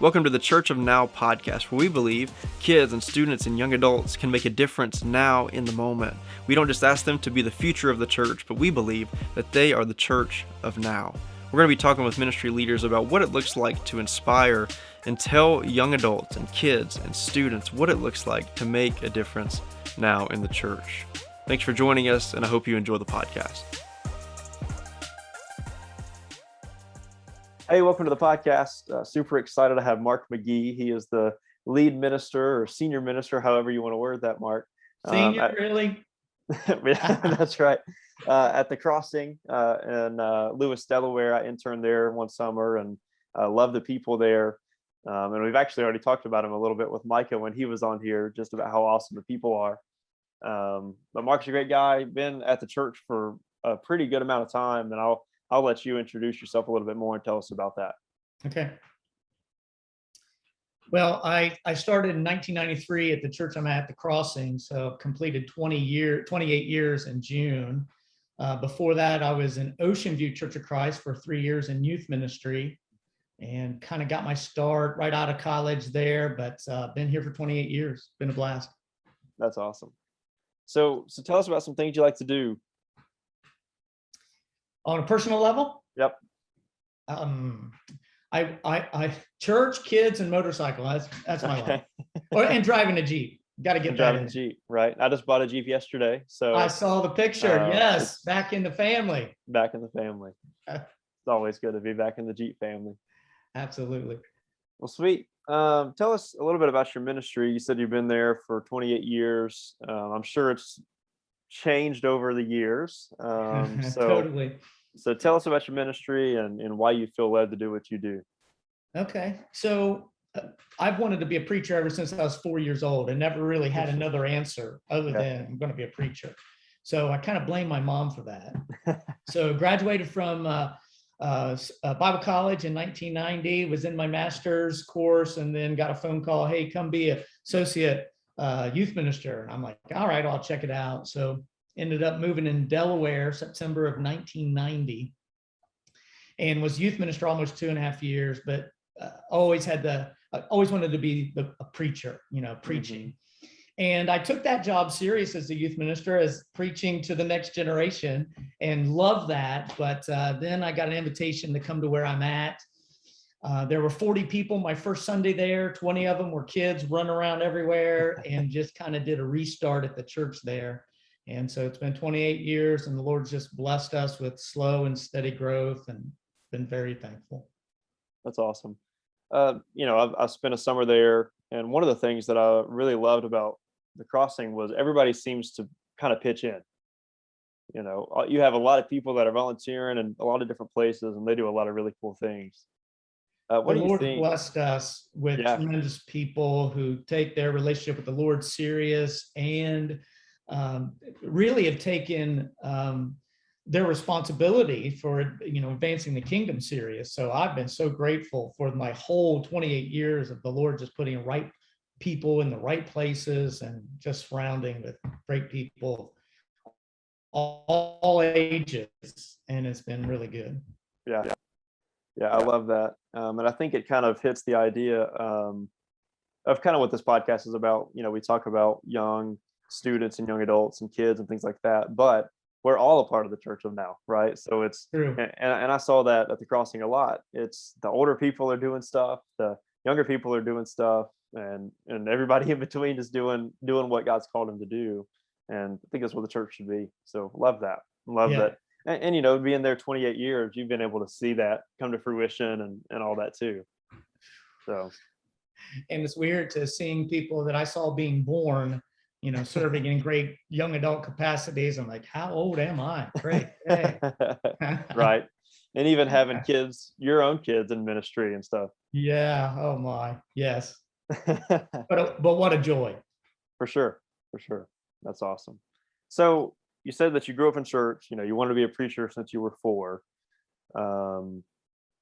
Welcome to the Church of Now podcast, where we believe kids and students and young adults can make a difference now in the moment. We don't just ask them to be the future of the church, but we believe that they are the church of now. We're going to be talking with ministry leaders about what it looks like to inspire and tell young adults and kids and students what it looks like to make a difference now in the church. Thanks for joining us, and I hope you enjoy the podcast. Hey, welcome to the podcast. Super excited to have Mark Magee. He is the lead minister or senior minister, however you want to word that, Mark. Senior, really? Yeah, that's right. At the Crossing in Lewes, Delaware. I interned there one summer and love the people there. And we've actually already talked about him a little bit with Micah when he was on here, just about how awesome the people are. But Mark's a great guy, been at the church for a pretty good amount of time, and I'll let you introduce yourself a little bit more and tell us about that. Okay. Well, I started in 1993 at the church I'm at the Crossing, so completed 28 years in June. Before that, I was in Ocean View Church of Christ for 3 years in youth ministry and kind of got my start right out of college there, but been here for 28 years. Been a blast. That's awesome. So tell us about some things you like to do. On a personal level? Yep. I church, kids, and motorcycle. That's my life. And driving a Jeep. Got to get that driving in. a Jeep, right? I just bought a Jeep yesterday, so I saw the picture. Yes, back in the family. Back in the family. It's always good to be back in the Jeep family. Absolutely. Well, sweet. Tell us a little bit about your ministry. You said you've been there for 28 years. I'm sure it's changed over the years. Totally. So tell us about your ministry and why you feel led to do what you do. Okay. So I've wanted to be a preacher ever since I was 4 years old and never really had another answer other than I'm going to be a preacher. So I kind of blame my mom for that. So graduated from Bible college in 1990, was in my master's course, and then got a phone call, hey, come be an associate youth minister. And I'm like, all right, I'll check it out. So ended up moving in Delaware, September of 1990, and was youth minister almost 2.5 years, but always wanted to be a preacher, preaching. Mm-hmm. And I took that job serious as a youth minister, as preaching to the next generation, and loved that. But then I got an invitation to come to where I'm at. There were 40 people my first Sunday there. 20 of them were kids running around everywhere, and just kind of did a restart at the church there. And so it's been 28 years, and the Lord's just blessed us with slow and steady growth, and been very thankful. That's awesome. I've spent a summer there, and one of the things that I really loved about the Crossing was everybody seems to kind of pitch in. You have a lot of people that are volunteering in a lot of different places, and they do a lot of really cool things. What do you think? The Lord blessed us with tremendous people who take their relationship with the Lord serious and really have taken their responsibility for advancing the kingdom serious. So I've been so grateful for my whole 28 years of the Lord just putting right people in the right places and just surrounding with great people all ages, and it's been really good. Yeah, I love that. And I think it kind of hits the idea of kind of what this podcast is about. We talk about young students and young adults and kids and things like that, but we're all a part of the church of now, right? So it's true. And I saw that at the Crossing a lot. It's the older people are doing stuff, the younger people are doing stuff, and everybody in between is doing what God's called them to do. And I think that's what the church should be. So love that. That. And being there 28 years, you've been able to see that come to fruition and all that too. So, and it's weird to seeing people that I saw being born, serving in great young adult capacities. I'm like, how old am I? Great. Hey. Right. And even having kids, your own kids in ministry and stuff. Yeah. Oh my. Yes. But what a joy. For sure. That's awesome. So you said that you grew up in church, you wanted to be a preacher since you were 4. Do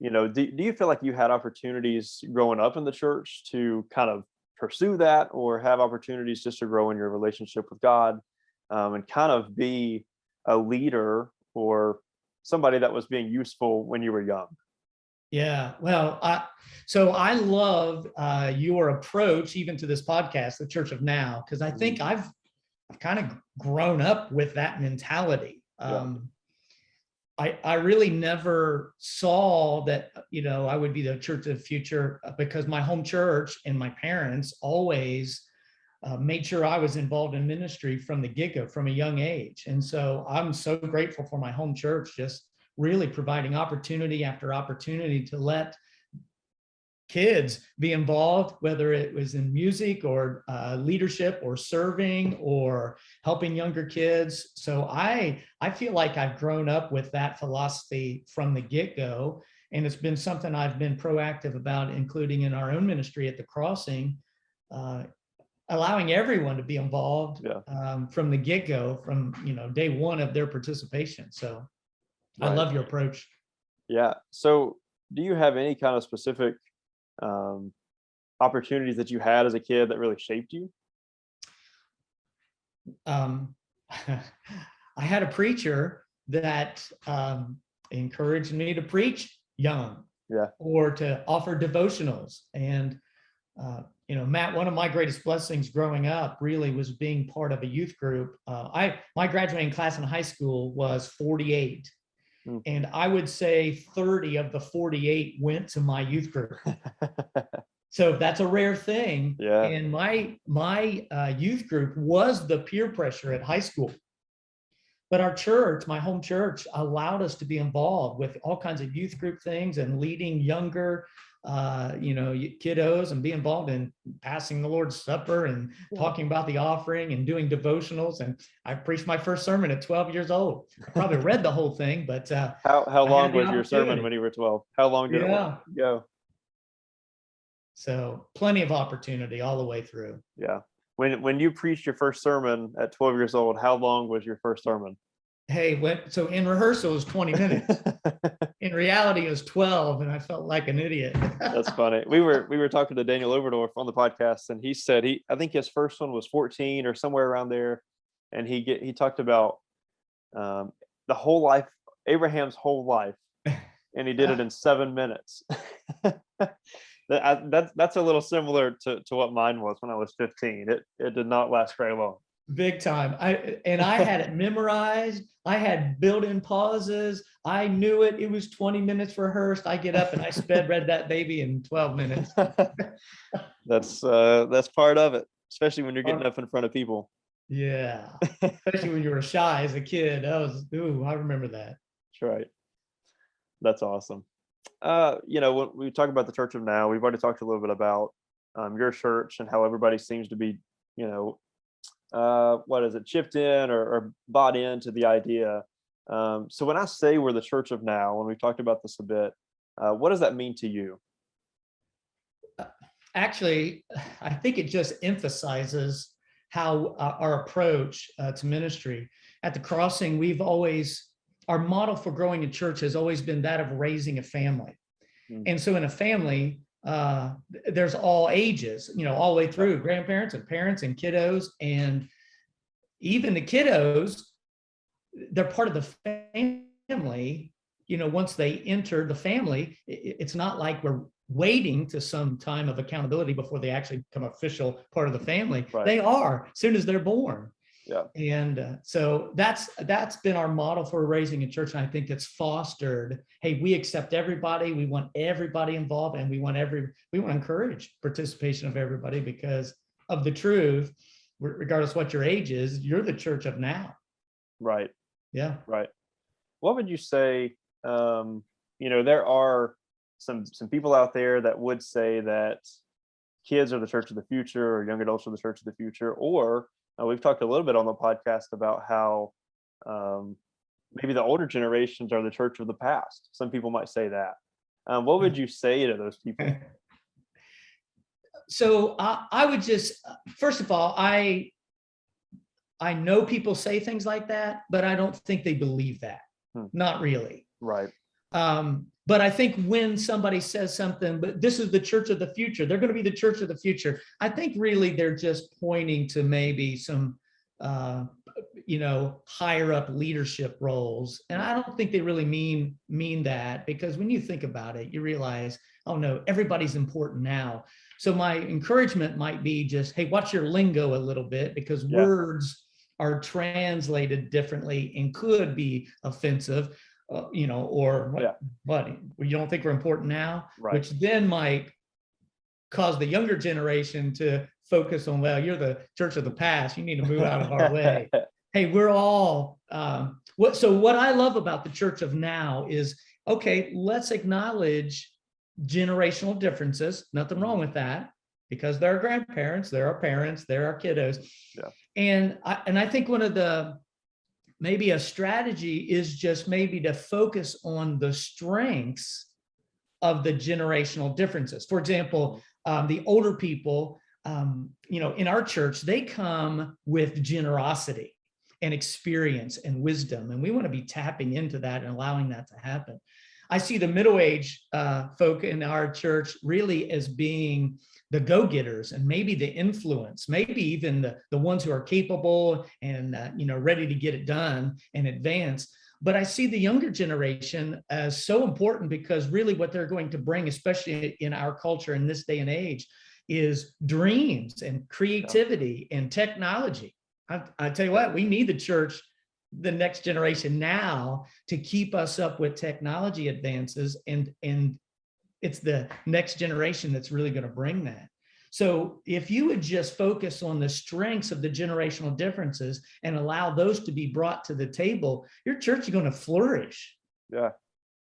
you feel like you had opportunities growing up in the church to kind of pursue that, or have opportunities just to grow in your relationship with God, and kind of be a leader or somebody that was being useful when you were young? Yeah. Well, I love your approach even to this podcast, the Church of Now, because I think I've kind of grown up with that mentality. Yeah. I really never saw that, I would be the church of the future, because my home church and my parents always made sure I was involved in ministry from the get-go, from a young age. And so I'm so grateful for my home church, just really providing opportunity after opportunity to let kids be involved, whether it was in music or leadership or serving or helping younger kids. So I feel like I've grown up with that philosophy from the get-go. And it's been something I've been proactive about, including in our own ministry at the Crossing, allowing everyone to be involved from the get-go, from day one of their participation. So I love your approach. Yeah. So do you have any kind of specific opportunities that you had as a kid that really shaped you? I had a preacher that encouraged me to preach young, or to offer devotionals. And Matt, one of my greatest blessings growing up really was being part of a youth group. My graduating class in high school was 48. And I would say 30 of the 48 went to my youth group. So that's a rare thing. Yeah. And my youth group was the peer pressure at high school. But our church, my home church, allowed us to be involved with all kinds of youth group things and leading younger kiddos, and be involved in passing the Lord's Supper and talking about the offering and doing devotionals. And I preached my first sermon at 12 years old. I probably read the whole thing, but how long was your sermon when you were 12? How long did it go? So plenty of opportunity all the way through. Yeah. When you preached your first sermon at 12 years old, how long was your first sermon? Hey, so in rehearsal it was 20 minutes. In reality, it was 12, and I felt like an idiot. That's funny. We were talking to Daniel Overdorf on the podcast, and he said I think his first one was 14 or somewhere around there, and he talked about the whole life, Abraham's whole life, and he did it in 7 minutes. That's a little similar to what mine was when I was 15. It did not last very long. Big time. I had it memorized. I had built-in pauses. I knew it. It was 20 minutes rehearsed. I get up and I read that baby in 12 minutes. That's part of it, especially when you're getting up in front of people. Yeah. Especially when you were shy as a kid. I remember that. That's right. That's awesome. When we talk about the Church of Now, we've already talked a little bit about your church and how everybody seems to be, chipped in or bought into the idea. So when I say we're the Church of Now, when we've talked about this a bit, what does that mean to you? Actually, I think it just emphasizes how our approach to ministry at the Crossing, our model for growing a church has always been that of raising a family. And so in a family, there's all ages, all the way through, grandparents and parents and kiddos. And even the kiddos, they're part of the family. Once they enter the family, it's not like we're waiting to some time of accountability before they actually become official part of the family. Right. They are, as soon as they're born. Yeah. And so that's been our model for raising a church. And I think it's fostered, hey, we accept everybody. We want everybody involved, and we want to encourage participation of everybody, because of the truth, regardless what your age is, you're the Church of Now. Right. Yeah. Right. What would you say, there are some people out there that would say that kids are the church of the future, or young adults are the church of the future, or we've talked a little bit on the podcast about how maybe the older generations are the church of the past. Some people might say that. What would you say to those people? So I would just, first of all, I know people say things like that, but I don't think they believe that. Not really. Right. But I think when somebody says something, but this is the church of the future, they're going to be the church of the future, I think really they're just pointing to maybe some, higher up leadership roles. And I don't think they really mean that, because when you think about it, you realize, oh no, everybody's important now. So my encouragement might be just, hey, watch your lingo a little bit, because words are translated differently and could be offensive, or what, you don't think we're important now, which then might cause the younger generation to focus on, well, you're the church of the past, you need to move out of our way. Hey, we're all, what I love about the church of now is, okay, let's acknowledge generational differences. Nothing wrong with that, because they're our grandparents, they're our parents, they're our kiddos. Yeah. And I think one of maybe a strategy is just maybe to focus on the strengths of the generational differences. For example, the older people, in our church, they come with generosity and experience and wisdom, and we want to be tapping into that and allowing that to happen. I see the middle-aged folk in our church really as being the go-getters, and maybe the influence, maybe even the ones who are capable and ready to get it done and advance. But I see the younger generation as so important, because really what they're going to bring, especially in our culture in this day and age, is dreams and creativity and technology. I tell you what, we need the church, the next generation now, to keep us up with technology advances, and it's the next generation that's really going to bring that. So if you would just focus on the strengths of the generational differences and allow those to be brought to the table, your church is going to flourish. Yeah.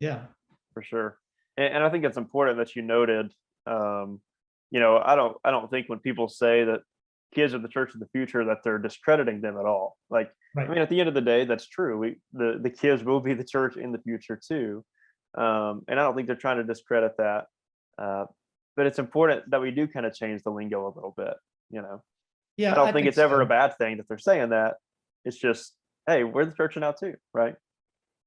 Yeah. For sure. And I think it's important that you noted, I don't think when people say that kids are the church of the future, that they're discrediting them at all. Like, right. I mean, at the end of the day, that's true. The kids will be the church in the future too. And I don't think they're trying to discredit that. But it's important that we do kind of change the lingo a little bit, Yeah, I don't think it's ever a bad thing that they're saying that. It's just, hey, we're the church now too, right?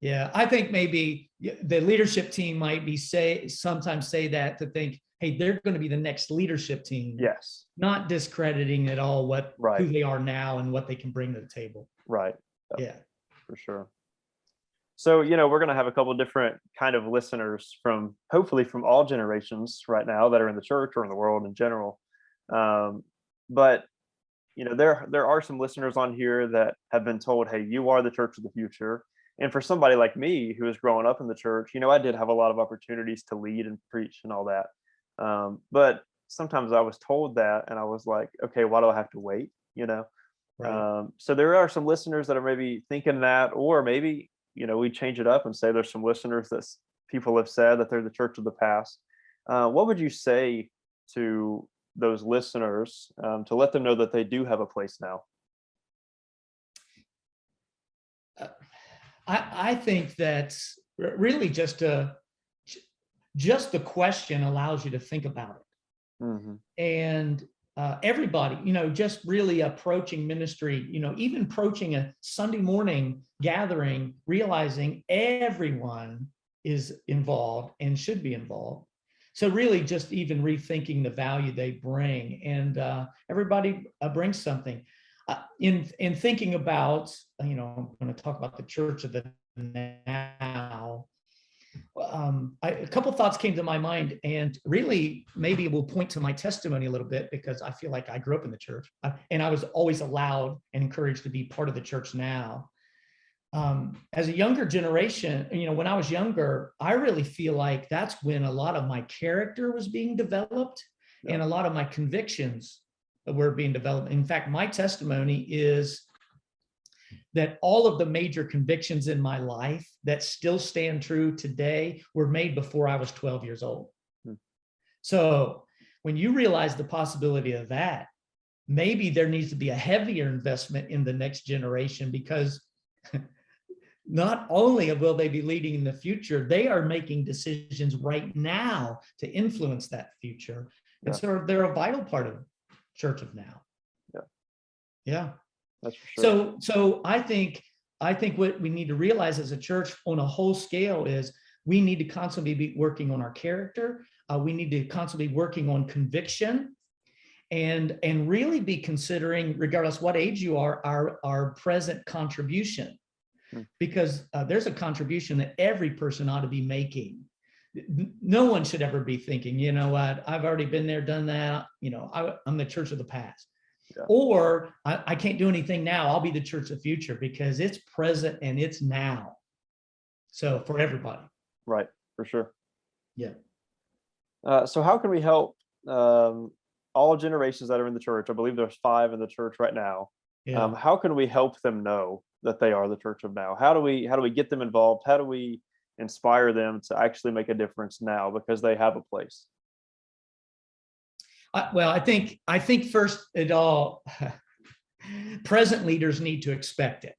Yeah, I think maybe the leadership team might be sometimes say that to think, hey, they're going to be the next leadership team. Yes. Not discrediting at all who they are now and what they can bring to the table. Right. Yeah. For sure. So, we're going to have a couple of different kind of listeners hopefully from all generations right now that are in the church or in the world in general. But, there are some listeners on here that have been told, hey, you are the church of the future. And for somebody like me who was growing up in the church, I did have a lot of opportunities to lead and preach and all that. But sometimes I was told that and I was like, okay, why do I have to wait? Right. So there are some listeners that are maybe thinking that, or maybe, we change it up and say there's some listeners that people have said that they're the church of the past. What would you say to those listeners to let them know that they do have a place now? I think that's really just the question allows you to think about it. Mm-hmm. And everybody, just really approaching ministry, even approaching a Sunday morning gathering, realizing everyone is involved and should be involved. So really just even rethinking the value they bring, and everybody brings something. In thinking about, I'm going to talk about the church of the now. A couple thoughts came to my mind, and really maybe it will point to my testimony a little bit, because I feel like I grew up in the church and I was always allowed and encouraged to be part of the church now. As a younger generation, when I was younger, I really feel like that's when a lot of my character was being developed, and a lot of my convictions were being developed. In fact, my testimony is that all of the major convictions in my life that still stand true today were made before I was 12 years old. So when you realize the possibility of that, maybe there needs to be a heavier investment in the next generation, because not only will they be leading in the future, they are making decisions right now to influence that future. And so they're a vital part of church of now. Yeah. That's for sure. So I think what we need to realize as a church on a whole scale is we need to constantly be working on our character. We need to constantly be working on conviction. and really be considering, regardless what age you are, our present contribution, because there's a contribution that every person ought to be making. No one should ever be thinking, you know what, I've already been there, done that. You know, I'm the church of the past. Yeah. Or I can't do anything now. I'll be the church of the future, because it's present and it's now. So for everybody. Right, for sure. Yeah. So how can we help all generations that are in the church? I believe there's 5 in the church right now. Yeah. How can we help them know that they are the church of now? How do we get them involved? How do we inspire them to actually make a difference now, because they have a place? Well, I think first of all, present leaders need to expect it.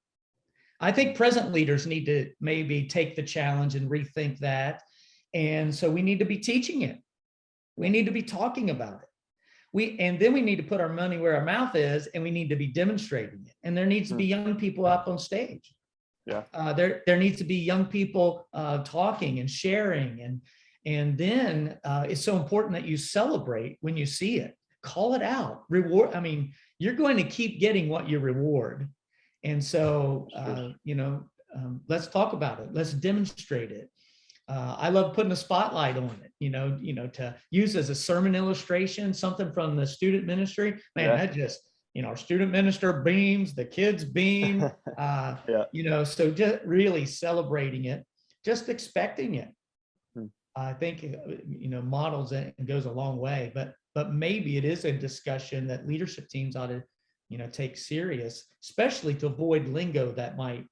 I think present leaders need to maybe take the challenge and rethink that. And so we need to be teaching it. We need to be talking about it. And then we need to put our money where our mouth is, and we need to be demonstrating it. And there needs to be young people up on stage. Yeah. There needs to be young people talking and sharing, and then it's so important that you celebrate when you see it. Call it out. Reward. I mean, you're going to keep getting what you reward, and so let's talk about it. Let's demonstrate it. I love putting a spotlight on it. You know, to use as a sermon illustration, something from the student ministry. Man, that just, our student minister beams, the kids beam. So just really celebrating it, just expecting it. I think models it and goes a long way, but maybe it is a discussion that leadership teams ought to take serious, especially to avoid lingo that might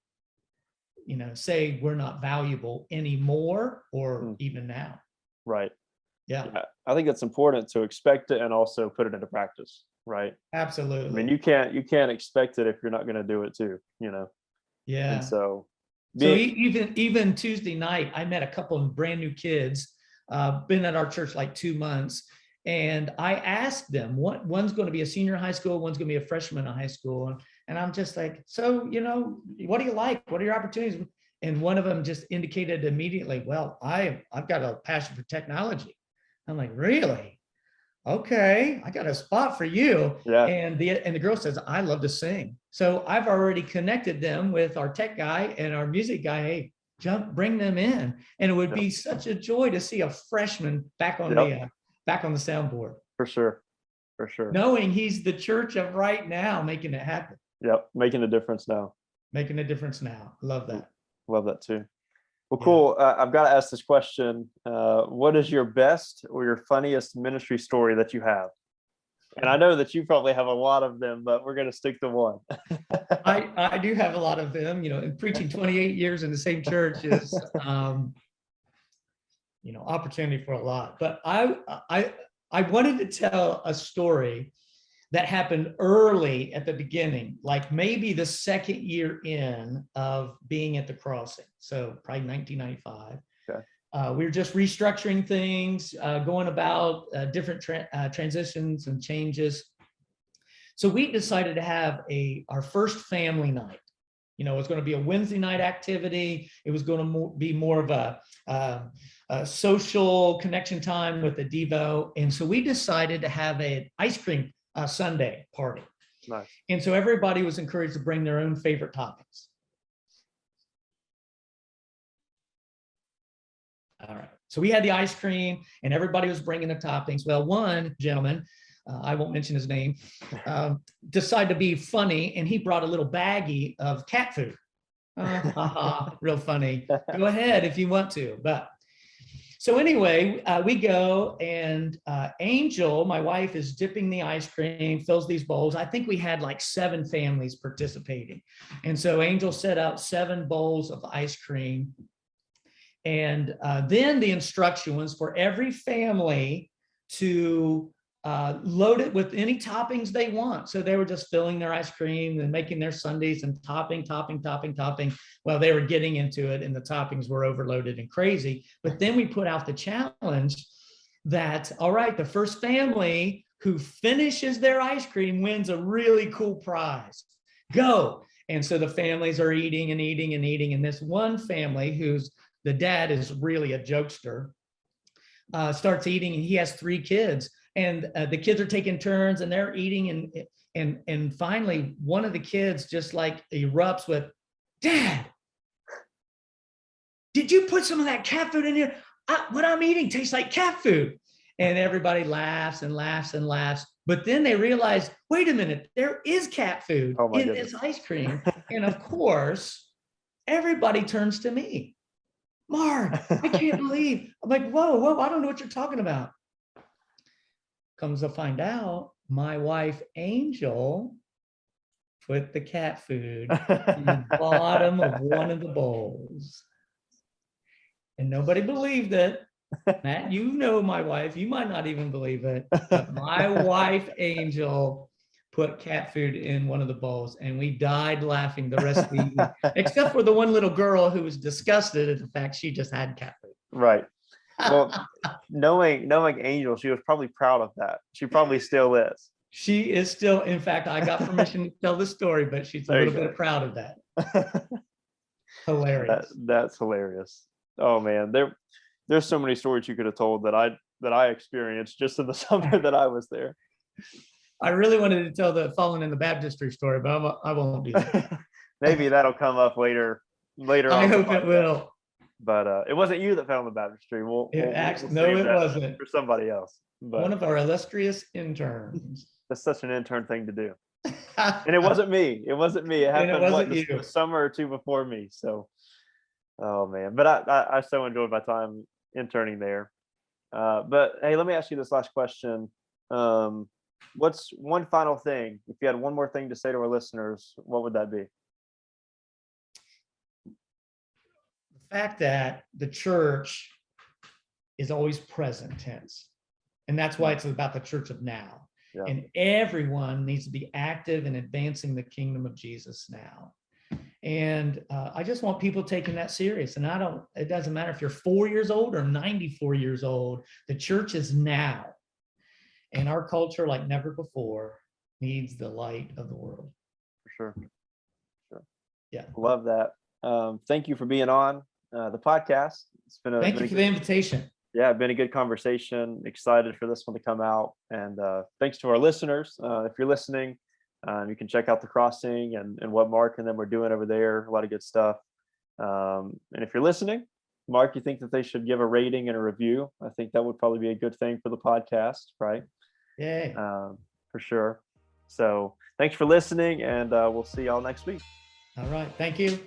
say we're not valuable anymore, or even now. Right. Yeah. I think it's important to expect it and also put it into practice. Right. Absolutely. I mean, you can't expect it if you're not going to do it too. Yeah. And so even Tuesday night, I met a couple of brand new kids, been at our church like 2 months. And I asked them, one's going to be a senior in high school, one's going to be a freshman in high school. And I'm just like, so, what do you like? What are your opportunities? And one of them just indicated immediately, well, I've got a passion for technology. I'm like, really? Okay, I got a spot for you. Yeah. And the girl says, I love to sing. So I've already connected them with our tech guy and our music guy. Hey, bring them in. And it would be such a joy to see a freshman back on the soundboard. For sure. Knowing he's the church of right now, making it happen. Yep, making a difference now. Making a difference now. Love that. Love that too. Well, cool. I've got to ask this question. What is your best or your funniest ministry story that you have? And I know that you probably have a lot of them, but we're going to stick to one. I do have a lot of them. And preaching 28 years in the same church is, opportunity for a lot. But I wanted to tell a story that happened early at the beginning, like maybe the second year in of being at the Crossing. So probably 1995. Okay. We were just restructuring things, going about different transitions and changes. So we decided to have our first family night. It was going to be a Wednesday night activity. It was going to be more of a social connection time with the Devo. And so we decided to have an ice cream Sunday party. Nice. And so everybody was encouraged to bring their own favorite toppings. All right. So we had the ice cream and everybody was bringing the toppings. Well, one gentleman, I won't mention his name, decided to be funny, and he brought a little baggie of cat food. Real funny. Go ahead if you want to. But so anyway, we go, and Angel, my wife, is dipping the ice cream, fills these bowls. I think we had like 7 families participating. And so Angel set out 7 bowls of ice cream. And then the instruction was for every family to load it with any toppings they want. So they were just filling their ice cream and making their sundaes and topping. Well, they were getting into it and the toppings were overloaded and crazy. But then we put out the challenge that, all right, the first family who finishes their ice cream wins a really cool prize. Go. And so the families are eating and eating and eating. And this one family the dad is really a jokester, starts eating, and he has 3 kids. and the kids are taking turns and they're eating, and finally one of the kids just like erupts with, "Dad, did you put some of that cat food in here? What I'm eating tastes like cat food." And everybody laughs and laughs and laughs. But then they realize, wait a minute, there is cat food in this ice cream. And of course, everybody turns to me. "Mark, I can't believe." I'm like, whoa, I don't know what you're talking about. Comes to find out, my wife, Angel, put the cat food in the bottom of one of the bowls. And nobody believed it. Matt, you know my wife. You might not even believe it. But my wife, Angel, put cat food in one of the bowls, and we died laughing the rest of the evening, except for the one little girl who was disgusted at the fact she just had cat food. Right. Well, knowing Angel, she was probably proud of that. She probably still is. She is still, in fact, I got permission to tell the story, but she's a little bit proud of that. Hilarious. That's hilarious. Oh man, there's so many stories you could have told that I experienced just in the summer that I was there. I really wanted to tell the falling in the baptistry story, but I won't do that. Maybe that'll come up later I on. hope it will. But it wasn't you that fell in the baptistry. We'll No, it wasn't. For somebody else. But one of our illustrious interns. That's such an intern thing to do. And it wasn't me. It wasn't me. It happened the summer or two before me. So, oh man. But I so enjoyed my time interning there. But hey, let me ask you this last question. What's one final thing? If you had one more thing to say to our listeners, what would that be? The fact that the church is always present tense. And that's why it's about the church of now. Yeah. And everyone needs to be active in advancing the kingdom of Jesus now. And I just want people taking that serious. And it doesn't matter if you're 4 years old or 94 years old, the church is now. And our culture, like never before, needs the light of the world. For sure. Yeah. Love that. Thank you for being on the podcast. Thank you for the invitation. Yeah, been a good conversation. Excited for this one to come out. And thanks to our listeners. If you're listening, you can check out The Crossing and what Mark and them are doing over there. A lot of good stuff. And if you're listening, Mark, you think that they should give a rating and a review? I think that would probably be a good thing for the podcast, right? Yeah. For sure. So thanks for listening, and we'll see y'all next week. All right. Thank you.